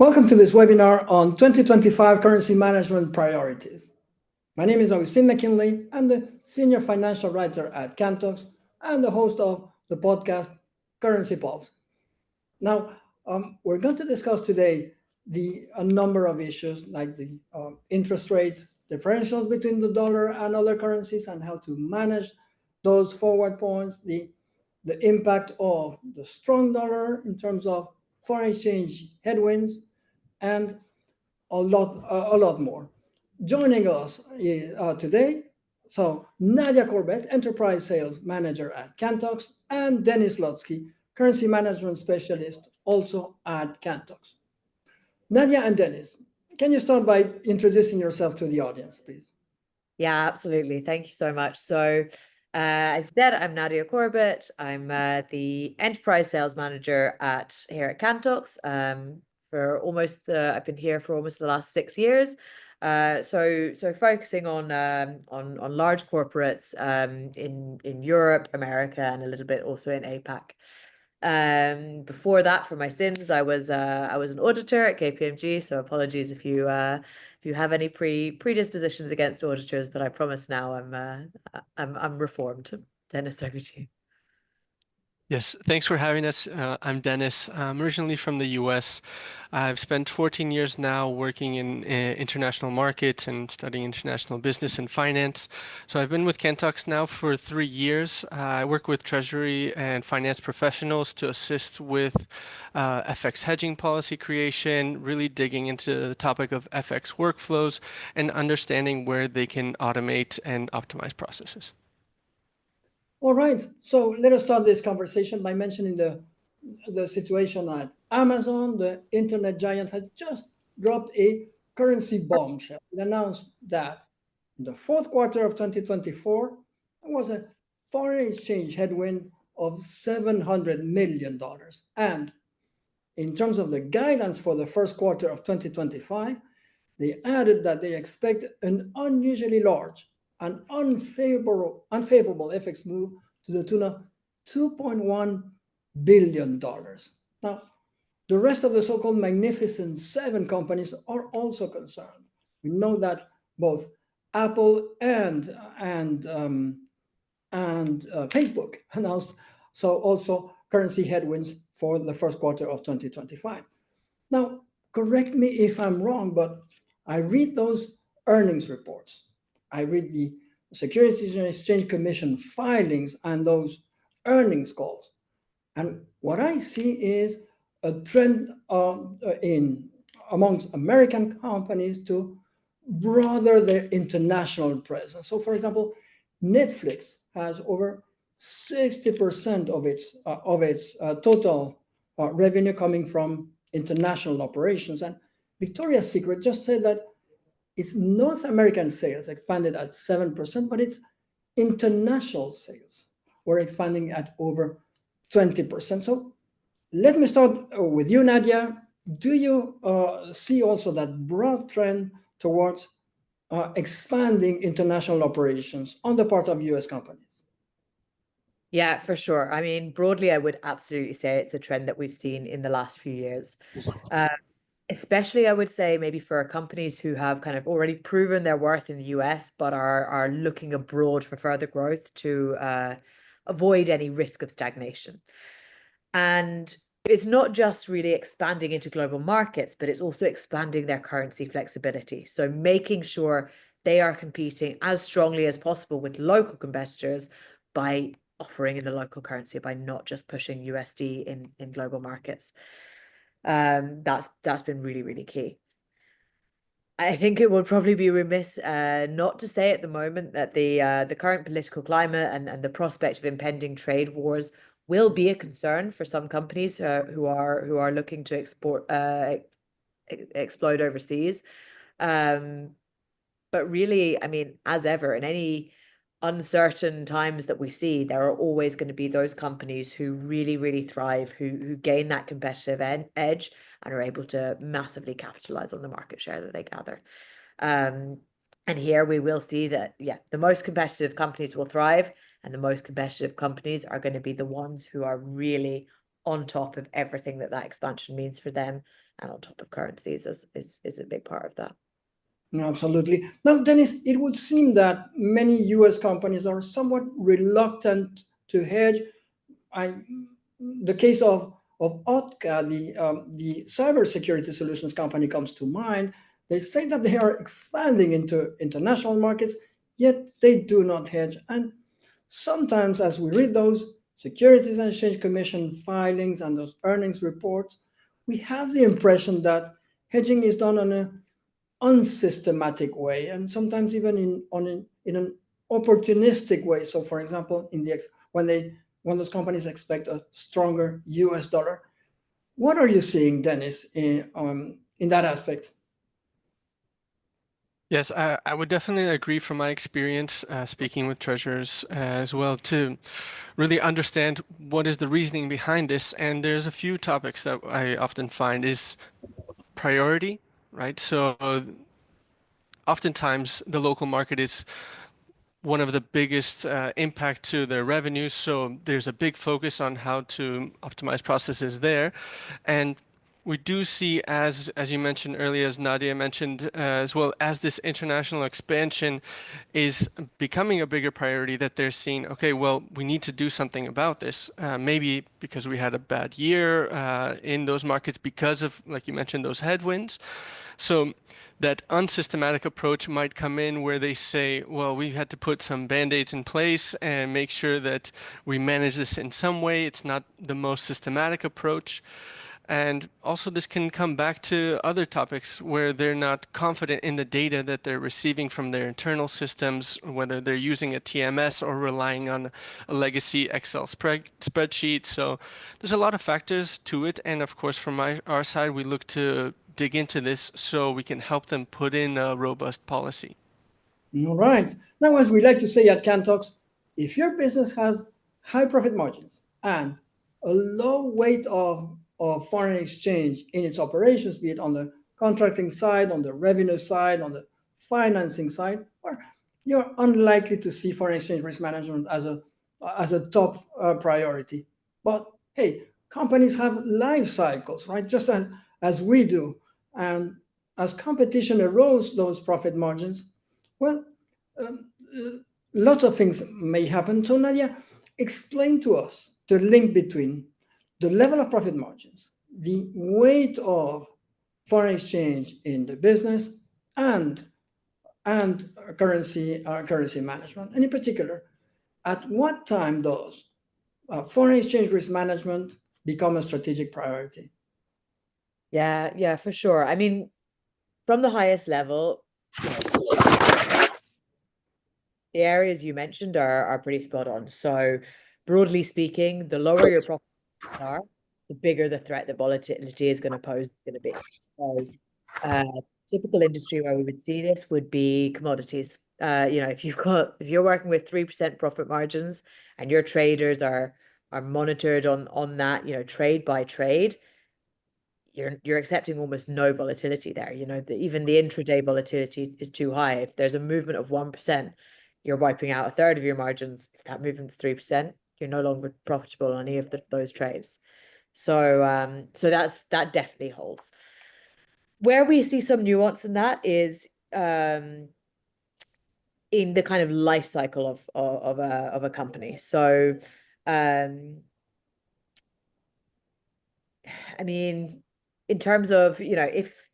Welcome to this webinar on 2025 currency management priorities. My name is Agustin Mackinlay. I'm the senior financial writer at Cantox and the host of the podcast Currency Pulse. Now, we're going to discuss today a number of issues like the interest rate differentials between the dollar and other currencies and how to manage those forward points, the impact of the strong dollar in terms of foreign exchange headwinds, and a lot more. Joining us today, so Nadia Corbett, Enterprise Sales Manager at Cantox, and Dennis Lutsky, Currency Management Specialist, also at Cantox. Nadia and Dennis, can you start by introducing yourself to the audience, please? Yeah, absolutely. Thank you so much. So, as said, I'm Nadia Corbett. I'm the Enterprise Sales Manager here at Cantox. I've been here for almost the last 6 years. So focusing on large corporates in Europe, America, and a little bit also in APAC. Before that, for my sins, I was an auditor at KPMG. So apologies if you have any predispositions against auditors, but I promise now I'm reformed. Dennis, over to you. Yes, thanks for having us. I'm Dennis. I'm originally from the US. I've spent 14 years now working in international markets and studying international business and finance. So I've been with Cantox now for 3 years. I work with treasury and finance professionals to assist with FX hedging policy creation, really digging into the topic of FX workflows and understanding where they can automate and optimize processes. All right, so let us start this conversation by mentioning the situation at Amazon. The internet giant has just dropped a currency bombshell. It announced that in the fourth quarter of 2024, there was a foreign exchange headwind of $700 million. And in terms of the guidance for the first quarter of 2025, they added that they expect an unusually large an unfavorable FX move to the tune of $2.1 billion. Now, the rest of the so-called Magnificent Seven companies are also concerned. We know that both Apple and Facebook announced also currency headwinds for the first quarter of 2025. Now, correct me if I'm wrong, but I read those earnings reports. I read the Securities and Exchange Commission filings and those earnings calls. And what I see is a trend amongst American companies to broaden their international presence. So, for example, Netflix has over 60% of its total revenue coming from international operations. And Victoria's Secret just said that its North American sales expanded at 7%, but its international sales were expanding at over 20%. So let me start with you, Nadia. Do you see also that broad trend towards expanding international operations on the part of US companies? Yeah, for sure. I mean, broadly, I would absolutely say it's a trend that we've seen in the last few years. Especially, I would say, maybe for companies who have kind of already proven their worth in the US, but are looking abroad for further growth to avoid any risk of stagnation. And it's not just really expanding into global markets, but it's also expanding their currency flexibility. So making sure they are competing as strongly as possible with local competitors by offering in the local currency, by not just pushing USD in global markets. That's been really, really key. I think it would probably be remiss not to say at the moment that the current political climate and the prospect of impending trade wars will be a concern for some companies who are looking to explode overseas. But really, I mean, as ever, in any uncertain times that we see, there are always going to be those companies who really, really thrive, who gain that competitive edge and are able to massively capitalize on the market share that they gather. And here we will see that, the most competitive companies will thrive, and the most competitive companies are going to be the ones who are really on top of everything that expansion means for them, and on top of currencies is a big part of that. Absolutely. Now, Dennis, it would seem that many US companies are somewhat reluctant to hedge. The case of Otka, the cybersecurity solutions company, comes to mind. They say that they are expanding into international markets, yet they do not hedge. And sometimes, as we read those Securities and Exchange Commission filings and those earnings reports, we have the impression that hedging is done on an unsystematic way, and sometimes even in an opportunistic way. So, for example, when those companies expect a stronger US dollar. What are you seeing, Dennis, in that aspect? Yes, I would definitely agree from my experience speaking with treasurers as well to really understand what is the reasoning behind this. And there's a few topics that I often find is priority, right? So oftentimes the local market is one of the biggest impact to their revenues. So there's a big focus on how to optimize processes there. And we do see, as you mentioned earlier, as Nadia mentioned as well, as this international expansion is becoming a bigger priority, that they're seeing, okay, well, we need to do something about this. Maybe because we had a bad year in those markets because of, like you mentioned, those headwinds. So that unsystematic approach might come in where they say, well, we had to put some band-aids in place and make sure that we manage this in some way. It's not the most systematic approach. And also this can come back to other topics where they're not confident in the data that they're receiving from their internal systems, whether they're using a TMS or relying on a legacy Excel spreadsheet. So there's a lot of factors to it. And of course, from our side, we look to dig into this so we can help them put in a robust policy. All right. Now, as we like to say at Cantox, if your business has high profit margins and a low weight of foreign exchange in its operations, be it on the contracting side, on the revenue side, on the financing side, or you're unlikely to see foreign exchange risk management as a top priority. But hey, companies have life cycles, right? Just as we do. And as competition erodes those profit margins, well, um, lots of things may happen. So, Nadia, explain to us the link between the level of profit margins, the weight of foreign exchange in the business, and currency management. And in particular, at what time does foreign exchange risk management become a strategic priority? Yeah, for sure. I mean, from the highest level, the areas you mentioned are pretty spot on. So broadly speaking, the lower your profits are, the bigger the threat that volatility is going to pose going to be. So typical industry where we would see this would be commodities. If you're working with 3% profit margins and your traders are monitored on that, trade by trade, you're accepting almost no volatility there. Even the intraday volatility is too high. If there's a movement of 1%, you're wiping out a third of your margins. If that movement's 3%, you're no longer profitable on any of those trades. So that definitely holds. Where we see some nuance in that is in the kind of life cycle of a company. So I mean, in terms of, if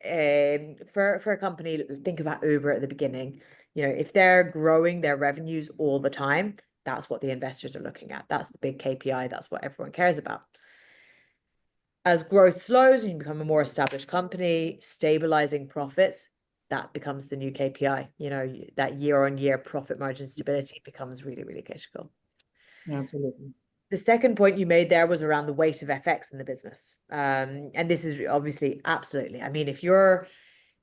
for a company, think about Uber at the beginning, if they're growing their revenues all the time, that's what the investors are looking at. That's the big KPI. That's what everyone cares about. As growth slows and you become a more established company, stabilizing profits, that becomes the new KPI. That year-on-year profit margin stability becomes really, really critical. Absolutely. The second point you made there was around the weight of FX in the business. And this is obviously absolutely. I mean, if you're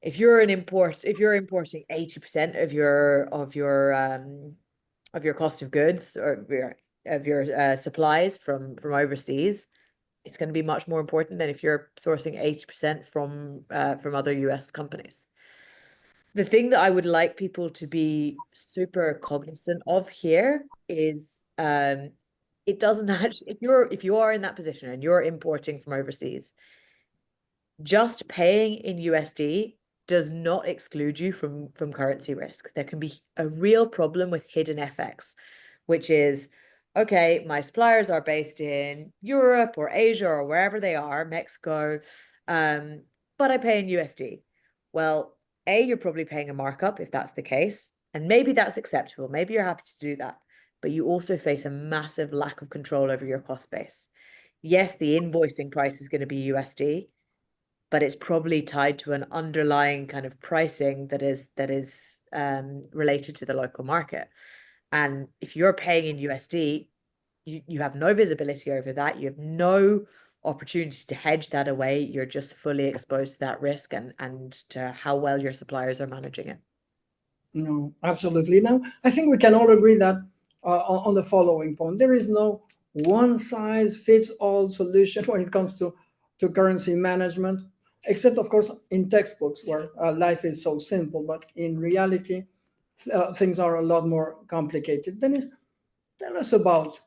importing 80% of your cost of goods or of your supplies from overseas, it's going to be much more important than if you're sourcing 80% from other US companies. The thing that I would like people to be super cognizant of here is it doesn't actually, if you are in that position and you're importing from overseas, just paying in USD does not exclude you from currency risk. There can be a real problem with hidden FX, which is, okay, my suppliers are based in Europe or Asia or wherever they are, Mexico, but I pay in USD. Well, you're probably paying a markup if that's the case, and maybe that's acceptable. Maybe you're happy to do that, but you also face a massive lack of control over your cost base. Yes, the invoicing price is going to be USD, but it's probably tied to an underlying kind of pricing that is related to the local market. And if you're paying in USD, you have no visibility over that. You have no opportunity to hedge that away. You're just fully exposed to that risk and to how well your suppliers are managing it. No, absolutely. Now, I think we can all agree that on the following point, there is no one size fits all solution when it comes to currency management, except, of course, in textbooks where life is so simple. But in reality, things are a lot more complicated. Dennis, tell us about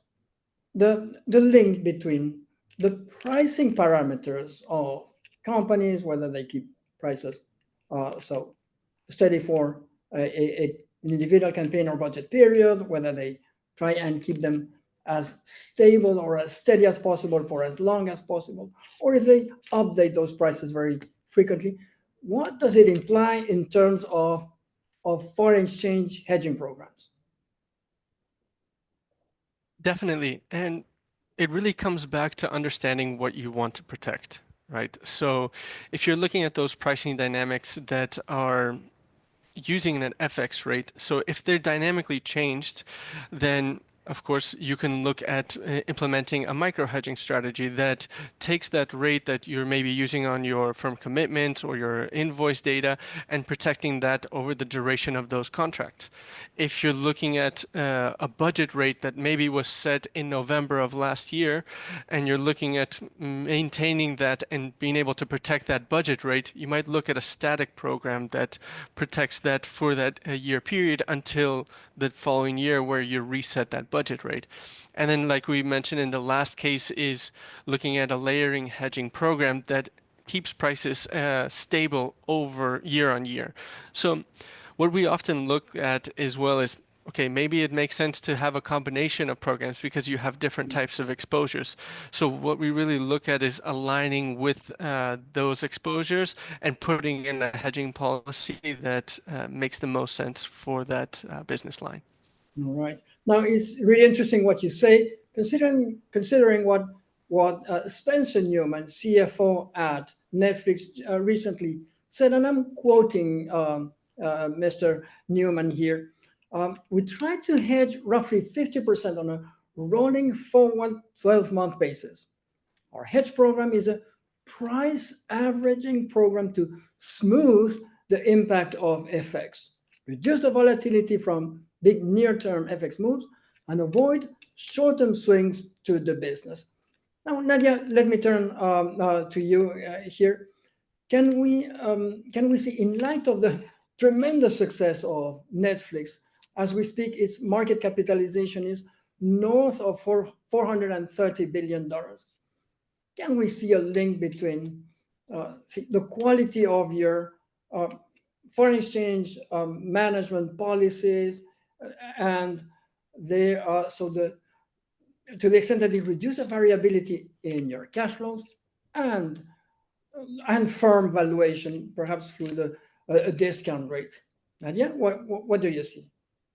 the link between the pricing parameters of companies, whether they keep prices so steady for an individual campaign or budget period, whether they try and keep them as stable or as steady as possible for as long as possible, or if they update those prices very frequently. What does it imply in terms of foreign exchange hedging programs? Definitely. And it really comes back to understanding what you want to protect, right? So if you're looking at those pricing dynamics that are using an FX rate, so if they're dynamically changed, then of course you can look at implementing a micro hedging strategy that takes that rate that you're maybe using on your firm commitment or your invoice data and protecting that over the duration of those contracts. If you're looking at a budget rate that maybe was set in November of last year and you're looking at maintaining that and being able to protect that budget rate, you might look at a static program that protects that for that year period until the following year where you reset that budget rate. And then, like we mentioned in the last case, is looking at a layering hedging program that keeps prices stable over year on year. So what we often look at as well is, okay, maybe it makes sense to have a combination of programs because you have different types of exposures. So what we really look at is aligning with those exposures and putting in a hedging policy that makes the most sense for that business line. All right. Now, it's really interesting what you say, considering what Spencer Newman, CFO at Netflix, recently said, and I'm quoting Mr. Newman here. We try to hedge roughly 50% on a rolling forward 12-month basis. Our hedge program is a price averaging program to smooth the impact of FX, reduce the volatility from big near-term FX moves, and avoid short-term swings to the business. Now, Nadia, let me turn to you here. Can we see, in light of the tremendous success of Netflix, as we speak, its market capitalization is north of $430 billion. Can we see a link between the quality of your foreign exchange management policies and to the extent that it reduces variability in your cash flows and firm valuation, perhaps through a discount rate? Nadia, what do you see?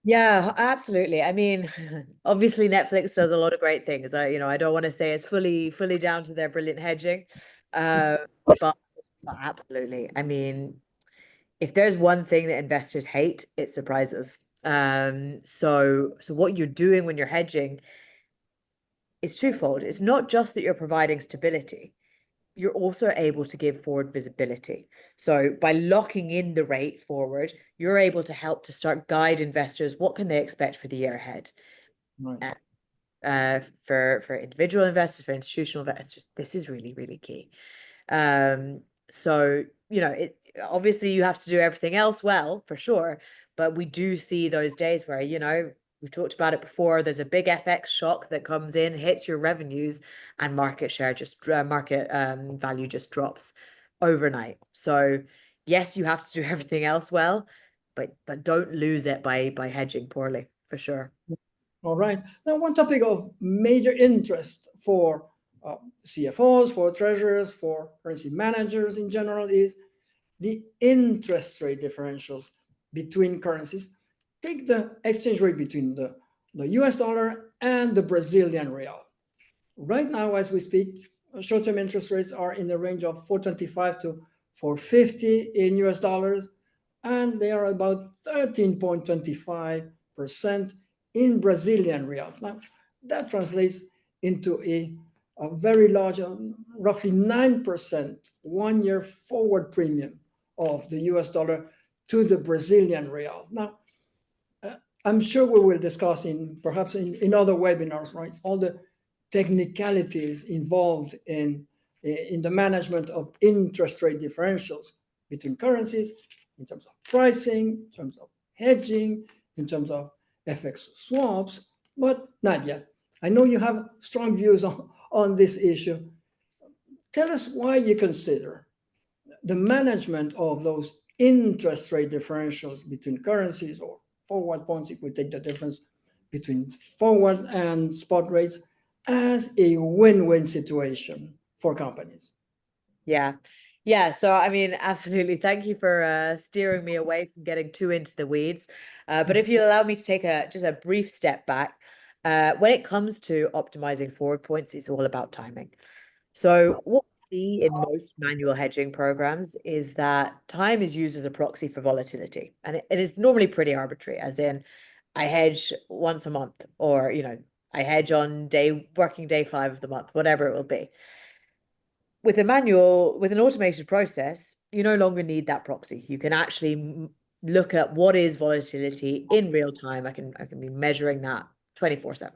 Yeah, absolutely. I mean, obviously Netflix does a lot of great things. I don't want to say it's fully down to their brilliant hedging, but absolutely. I mean, if there's one thing that investors hate, it's surprises. So what you're doing when you're hedging is twofold. It's not just that you're providing stability, you're also able to give forward visibility. So by locking in the rate forward, you're able to help to start guide investors. What can they expect for the year ahead? Right. For individual investors, for institutional investors, this is really, really key. So, it obviously you have to do everything else well, for sure, but we do see those days where, We've talked about it before. There's a big FX shock that comes in, hits your revenues, and market value just drops overnight. So yes, you have to do everything else well, but don't lose it by hedging poorly, for sure. All right. Now, one topic of major interest for CFOs, for treasurers, for currency managers in general is the interest rate differentials between currencies. Take the exchange rate between the US dollar and the Brazilian real. Right now, as we speak, short-term interest rates are in the range of 425 to 450 in US dollars, and they are about 13.25% in Brazilian reals. Now, that translates into a very large, roughly 9% one-year forward premium of the US dollar to the Brazilian real. Now, I'm sure we will discuss perhaps in other webinars, right, all the technicalities involved in the management of interest rate differentials between currencies, in terms of pricing, in terms of hedging, in terms of FX swaps. But Nadia, I know you have strong views on this issue. Tell us why you consider the management of those interest rate differentials between currencies, or forward points, if we take the difference between forward and spot rates, as a win-win situation for companies. Yeah. So, I mean, absolutely. Thank you for steering me away from getting too into the weeds. But if you allow me to take just a brief step back, when it comes to optimizing forward points, it's all about timing. So what we see in most manual hedging programs is that time is used as a proxy for volatility. And it is normally pretty arbitrary, as in I hedge once a month, or, I hedge on working day 5 of the month, whatever it will be. With an automated process, you no longer need that proxy. You can actually look at what is volatility in real time. I can be measuring that 24/7.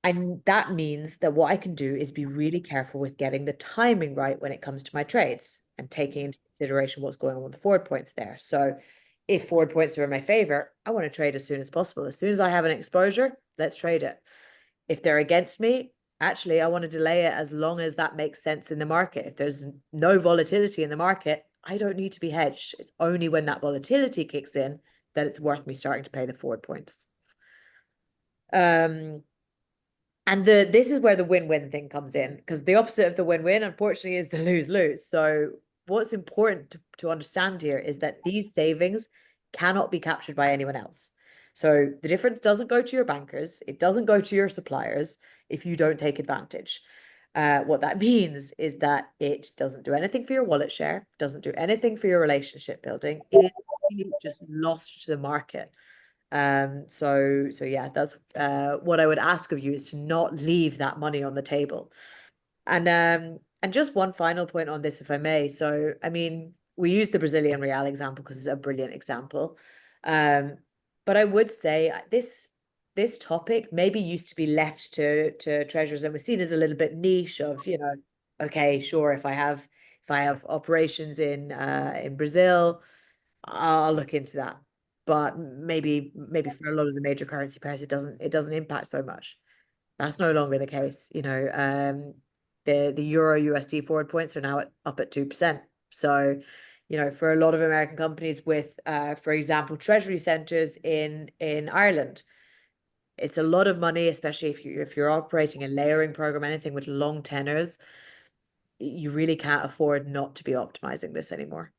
And that means that what I can do is be really careful with getting the timing right when it comes to my trades, and taking into consideration what's going on with the forward points there. So if forward points are in my favor, I want to trade as soon as possible. As soon as I have an exposure, let's trade it. If they're against me, actually, I want to delay it as long as that makes sense in the market. If there's no volatility in the market, I don't need to be hedged. It's only when that volatility kicks in that it's worth me starting to pay the forward points. And this is where the win-win thing comes in, because the opposite of the win-win, unfortunately, is the lose-lose. So what's important to understand here is that these savings cannot be captured by anyone else. So the difference doesn't go to your bankers. It doesn't go to your suppliers if you don't take advantage. What that means is that it doesn't do anything for your wallet share, doesn't do anything for your relationship building. It is just lost to the market. So yeah, that's what I would ask of you, is to not leave that money on the table. And just one final point on this, if I may. So, I mean, we use the Brazilian real example because it's a brilliant example. But I would say this topic maybe used to be left to treasurers, and was seen as a little bit niche of, okay, sure, if I have operations in Brazil, I'll look into that. But maybe for a lot of the major currency pairs, it doesn't impact so much. That's no longer the case. The Euro USD forward points are now up at 2%. So, for a lot of American companies with, for example, treasury centers in Ireland, it's a lot of money, especially if you're operating a layering program, anything with long tenors. You really can't afford not to be optimizing this anymore.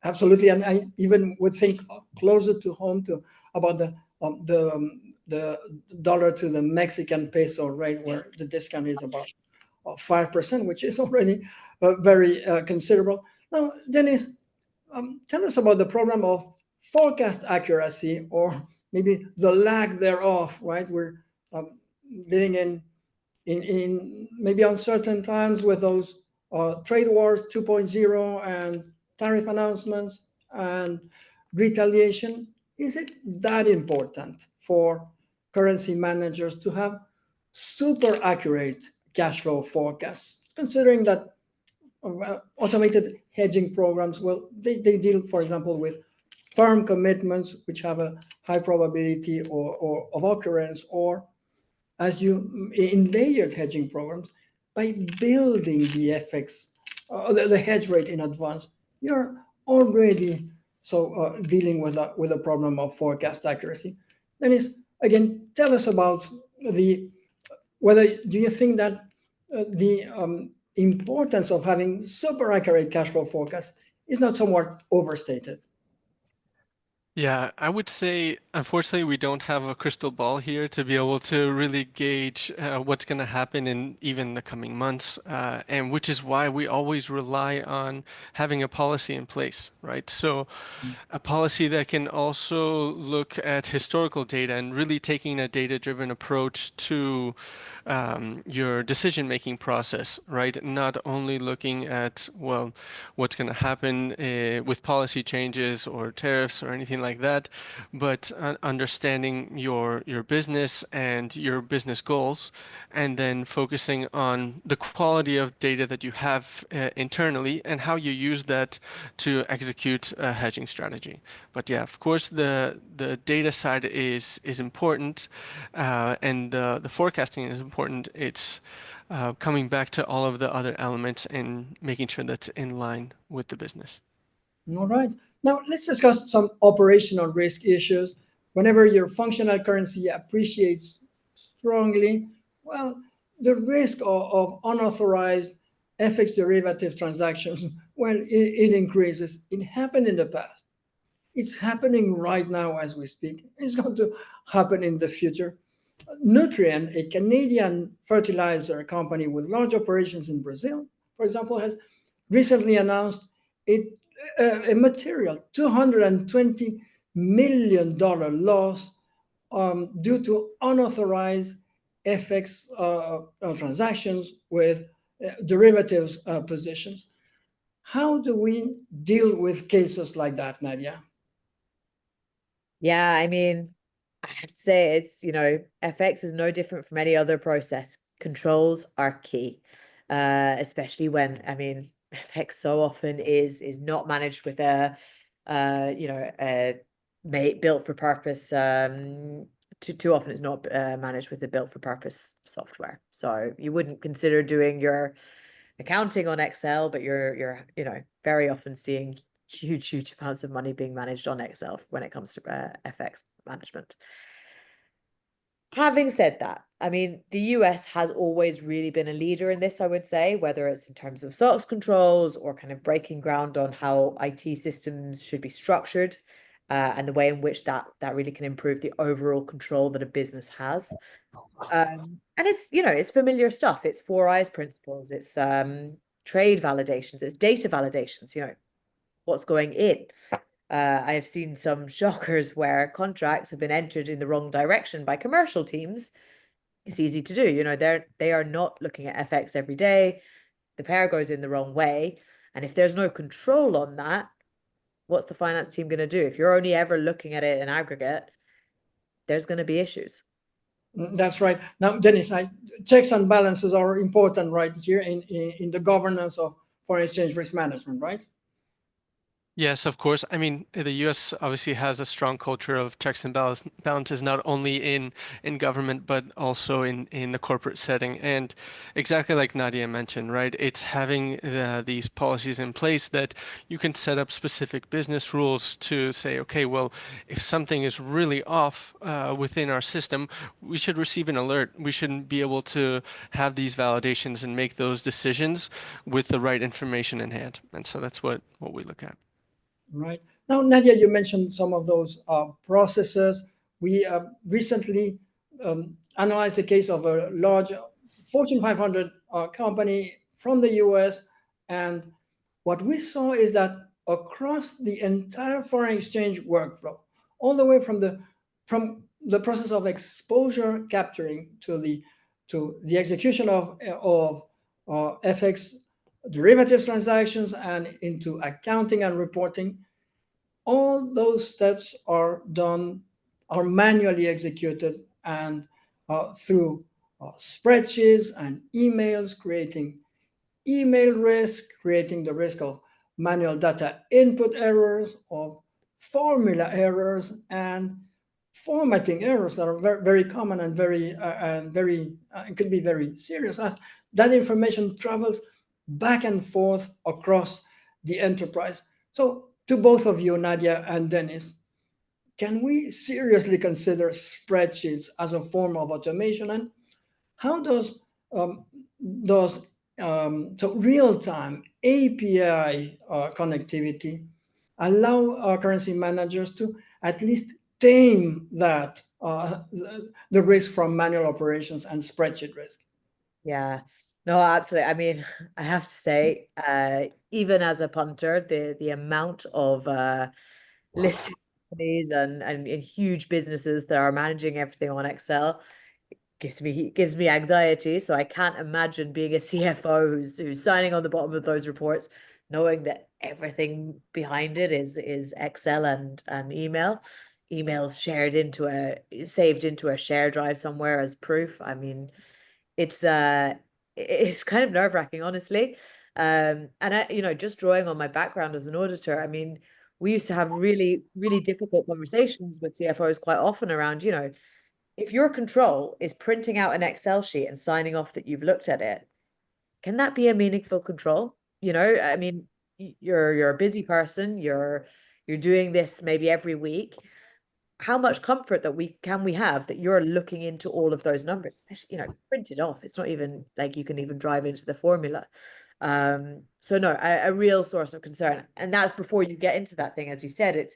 Absolutely, and I even would think closer to home about the dollar to the Mexican peso rate, where the discount is about 5%, which is already very considerable. Now, Dennis, tell us about the problem of forecast accuracy, or maybe the lack thereof. Right, we're living in maybe uncertain times with those trade wars 2.0 and tariff announcements and retaliation. Is it that important for currency managers to have super accurate cash flow forecasts, considering that automated hedging programs, well, they deal, for example, with firm commitments which have a high probability or of occurrence, or as you in layered hedging programs, by building the FX, the hedge rate in advance, you're already dealing with a problem of forecast accuracy. Dennis, again, tell us about do you think that the importance of having super accurate cash flow forecasts is not somewhat overstated? Yeah, I would say, unfortunately, we don't have a crystal ball here to be able to really gauge what's going to happen in even the coming months, and which is why we always rely on having a policy in place, right? So, a policy that can also look at historical data and really taking a data-driven approach to your decision-making process, right? Not only looking at, well, what's going to happen with policy changes or tariffs or anything like that, but understanding your business and your business goals, and then focusing on the quality of data that you have internally and how you use that to execute a hedging strategy. But yeah, of course, the data side is important, and the forecasting is important. It's coming back to all of the other elements and making sure that's in line with the business. All right. Now let's discuss some operational risk issues. Whenever your functional currency appreciates strongly, well, the risk of unauthorized FX derivative transactions, well, it increases. It happened in the past. It's happening right now as we speak. It's going to happen in the future. Nutrien, a Canadian fertilizer company with large operations in Brazil, for example, has recently announced a material $220 million loss due to unauthorized FX transactions with derivatives positions. How do we deal with cases like that, Nadia? Yeah, I mean, I have to say it's, FX is no different from any other process. Controls are key, especially when, FX so often is not managed with a built for purpose. Too often it's not managed with a built for purpose software. So you wouldn't consider doing your accounting on Excel, but you're very often seeing huge amounts of money being managed on Excel when it comes to FX management. Having said that, the US has always really been a leader in this, I would say, whether it's in terms of SOX controls or kind of breaking ground on how IT systems should be structured, and the way in which that really can improve the overall control that a business has. And it's familiar stuff. It's 4 eyes principles. It's trade validations. It's data validations. What's going in. I have seen some shockers where contracts have been entered in the wrong direction by commercial teams. It's easy to do. They are not looking at FX every day. The pair goes in the wrong way. And if there's no control on that, what's the finance team going to do? If you're only ever looking at it in aggregate, there's going to be issues. That's right. Now, Dennis, checks and balances are important right here in the governance of foreign exchange risk management, right? Yes, of course. The US obviously has a strong culture of checks and balances, not only in government, but also in the corporate setting. And exactly like Nadia mentioned, right? It's having these policies in place that you can set up specific business rules to say, okay, well, if something is really off within our system, we should receive an alert. We should be able to have these validations and make those decisions with the right information in hand. And so that's what we look at. Right. Now, Nadia, you mentioned some of those processes. We recently analyzed the case of a large Fortune 500 company from the US. And what we saw is that across the entire foreign exchange workflow, all the way from the process of exposure capturing to the execution of FX derivatives transactions and into accounting and reporting, all those steps are manually executed and through spreadsheets and emails, creating email risk, creating the risk of manual data input errors, of formula errors and formatting errors that are very, very common and very could be very serious, as that information travels back and forth across the enterprise. So to both of you, Nadia and Dennis, can we seriously consider spreadsheets as a form of automation? And how does so real-time API connectivity allow our currency managers to at least tame that the risk from manual operations and spreadsheet risk? Yeah, no, absolutely. I mean, I have to say, even as a punter, the amount of listed companies and huge businesses that are managing everything on Excel gives me anxiety. So I can't imagine being a CFO who's signing on the bottom of those reports, knowing that everything behind it is Excel and emails saved into a share drive somewhere as proof. I mean, it's kind of nerve-wracking, honestly. And just drawing on my background as an auditor, I mean, we used to have really, really difficult conversations with CFOs quite often around, if your control is printing out an Excel sheet and signing off that you've looked at it, can that be a meaningful control? I mean, you're a busy person, you're doing this maybe every week. How much comfort that we have that you're looking into all of those numbers, especially, printed off. It's not even like you can even drive into the formula. So no, a real source of concern. And that's before you get into that thing, as you said,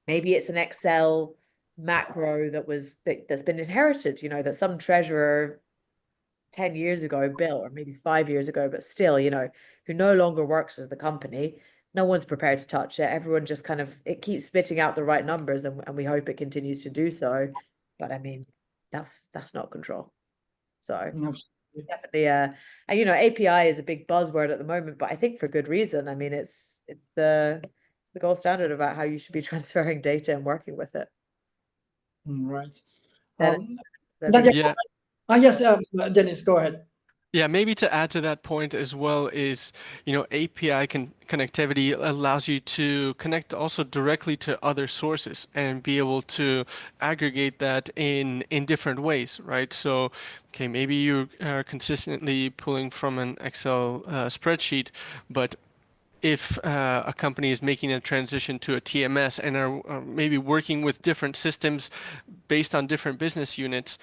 maybe it's an Excel macro that's been inherited, that some treasurer 10 years ago built, or maybe 5 years ago, but still, who no longer works as the company. No one's prepared to touch it. Everyone just it keeps spitting out the right numbers, and we hope it continues to do so. But I mean, that's not control. So Absolutely. definitely, and API is a big buzzword at the moment, but I think for good reason. I mean, it's the gold standard about how you should be transferring data and working with it. Right. Then, Yeah. Yes, Dennis, go ahead. Yeah, maybe to add to that point as well is, API connectivity allows you to connect also directly to other sources and be able to aggregate that in different ways, right? So, okay, maybe you are consistently pulling from an Excel spreadsheet, but if a company is making a transition to a TMS and are maybe working with different systems based on different business units,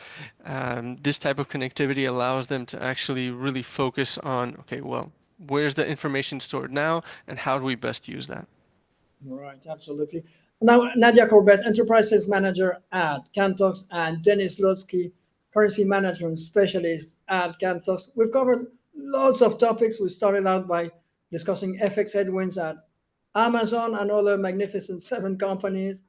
this type of connectivity allows them to actually really focus on, okay, well, where's the information stored now and how do we best use that? Right, absolutely. Now, Nadia Corbett, Enterprise Sales Manager at Cantox, and Dennis Lutsky, Currency Management Specialist at Cantox. We've covered lots of topics. We started out by discussing FX headwinds at Amazon and other magnificent 7 companies.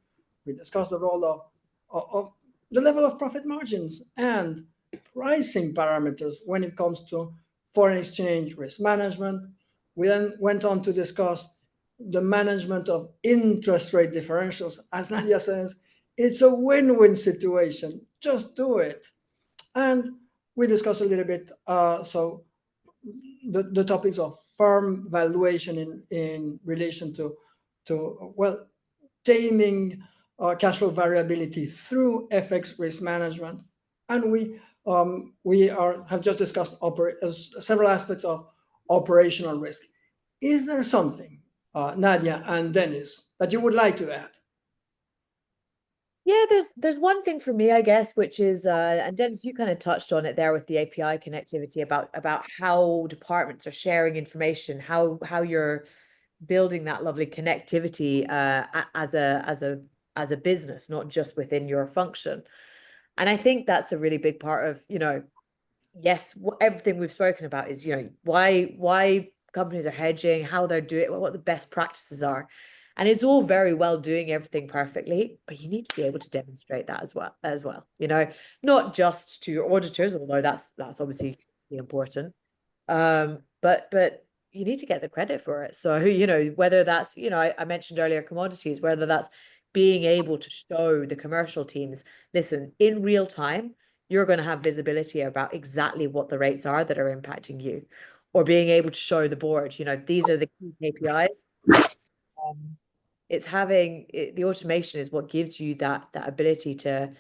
We discussed the role of the level of profit margins and pricing parameters when it comes to foreign exchange risk management. We then went on to discuss the management of interest rate differentials. As Nadia says, it's a win-win situation. Just do it. And we discussed a little bit so the topics of firm valuation in relation to taming cash flow variability through FX risk management. And we have just discussed several aspects of operational risk. Is there something, Nadia and Dennis, that you would like to add? Yeah, there's one thing for me, I guess, which is, and Dennis, you kind of touched on it there with the API connectivity about how departments are sharing information, how you're building that lovely connectivity as a business, not just within your function. And I think that's a really big part of, yes, everything we've spoken about is, why companies are hedging, how they're doing it, what the best practices are. And it's all very well doing everything perfectly, but you need to be able to demonstrate that as well, not just to your auditors, although that's obviously important. But you need to get the credit for it. So, whether that's, I mentioned earlier commodities, whether that's being able to show the commercial teams, listen, in real time, you're going to have visibility about exactly what the rates are that are impacting you, or being able to show the board, these are the key KPIs. It's having the automation is what gives you that ability to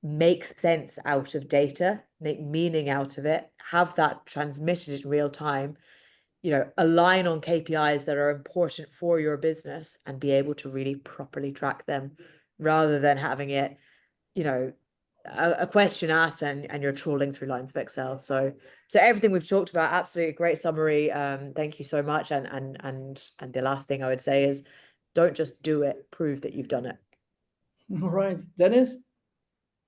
make sense out of data, make meaning out of it, have that transmitted in real time, align on KPIs that are important for your business and be able to really properly track them rather than having it, a question asked and you're trawling through lines of Excel. So everything we've talked about, absolutely great summary. Thank you so much. And the last thing I would say is don't just do it, prove that you've done it. All right, Dennis?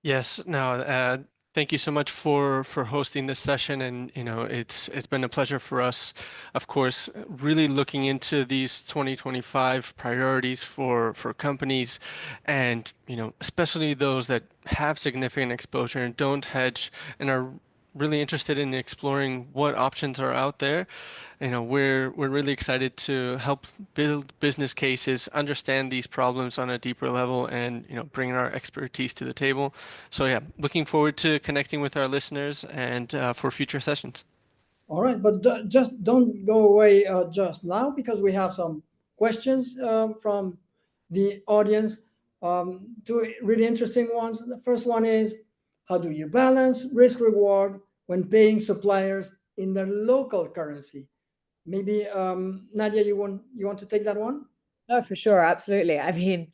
Yes, no, thank you so much for hosting this session, and it's been a pleasure for us, of course, really looking into these 2025 priorities for companies, and especially those that have significant exposure and don't hedge and are really interested in exploring what options are out there. We're really excited to help build business cases, understand these problems on a deeper level, and bring our expertise to the table. So yeah, looking forward to connecting with our listeners and for future sessions. All right, but just don't go away just now, because we have some questions from the audience. Two really interesting ones. The first one is, how do you balance risk reward when paying suppliers in their local currency? Maybe Nadia, you want to take that one? No, for sure, absolutely. I mean,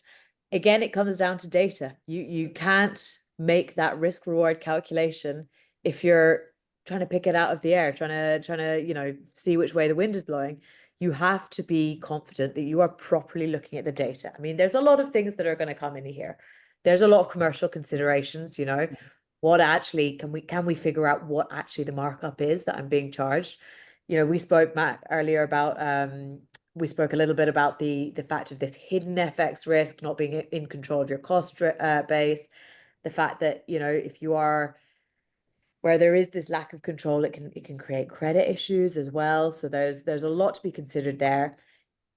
again, it comes down to data. You can't make that risk reward calculation if you're trying to pick it out of the air, trying to see which way the wind is blowing. You have to be confident that you are properly looking at the data. I mean, there's a lot of things that are going to come in here. There's a lot of commercial considerations, what actually can we figure out what actually the markup is that I'm being charged? We spoke, Matt, earlier about we spoke a little bit about the fact of this hidden FX risk, not being in control of your cost base, the fact that if you are where there is this lack of control, it can create credit issues as well. So there's a lot to be considered there.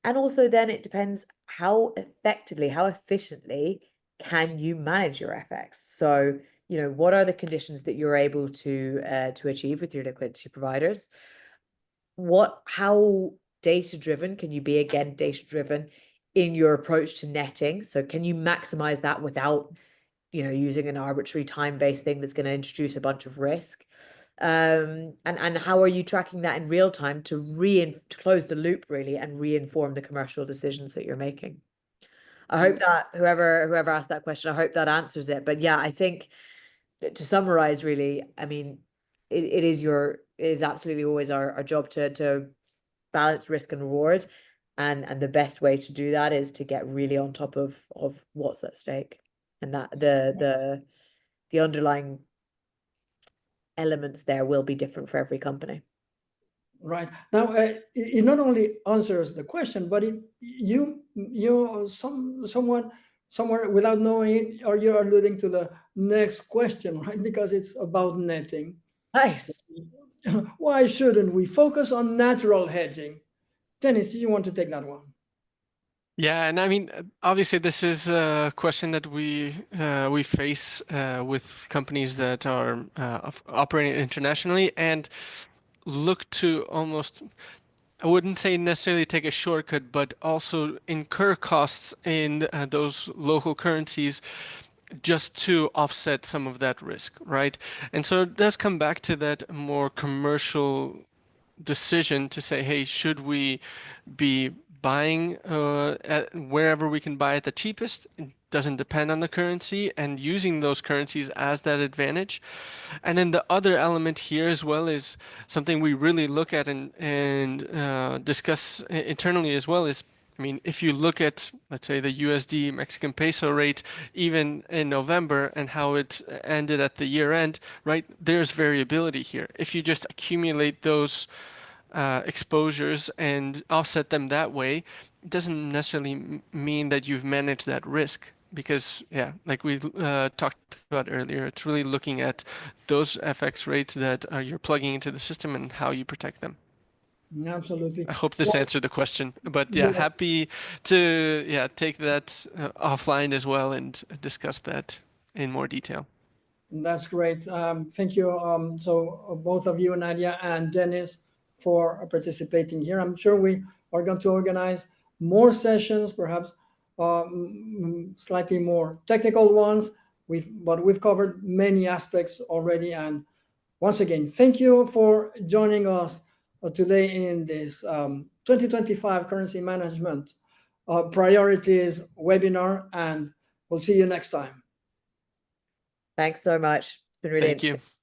And also then it depends how effectively, how efficiently can you manage your FX. So what are the conditions that you're able to achieve with your liquidity providers? How data driven can you be? Again, data driven in your approach to netting. So can you maximize that without using an arbitrary time-based thing that's going to introduce a bunch of risk? And how are you tracking that in real time to close the loop really and reinform the commercial decisions that you're making? I hope that whoever asked that question, I hope that answers it. But yeah, I think to summarize, really, I mean, it is absolutely always our job to balance risk and reward, and the best way to do that is to get really on top of what's at stake, and that the underlying elements there will be different for every company. Right. Now, it not only answers the question, but someone somewhere without knowing it, or you're alluding to the next question, right? Because it's about netting. Nice. Why shouldn't we focus on natural hedging? Dennis, do you want to take that one? Yeah, and I mean, obviously, this is a question that we face with companies that are operating internationally and look to almost, I wouldn't say necessarily take a shortcut, but also incur costs in those local currencies just to offset some of that risk, right? And so it does come back to that more commercial decision to say, hey, should we be buying wherever we can buy at the cheapest? It doesn't depend on the currency, and using those currencies as that advantage. And then the other element here as well is something we really look at and discuss internally as well is, I mean, if you look at, let's say, the USD Mexican peso rate, even in November and how it ended at the year end, right, there's variability here. If you just accumulate those exposures and offset them that way, it doesn't necessarily mean that you've managed that risk. Because, yeah, like we talked about earlier, it's really looking at those FX rates that you're plugging into the system and how you protect them. Absolutely. I hope this answered the question. But yeah, Yes. happy to take that offline as well and discuss that in more detail. That's great. Thank you. So both of you, Nadia and Dennis, for participating here. I'm sure we are going to organize more sessions, perhaps slightly more technical ones. But we've covered many aspects already. And once again, thank you for joining us today in this 2025 currency management priorities webinar, and we'll see you next time. Thanks so much. It's been really Thank interesting. you.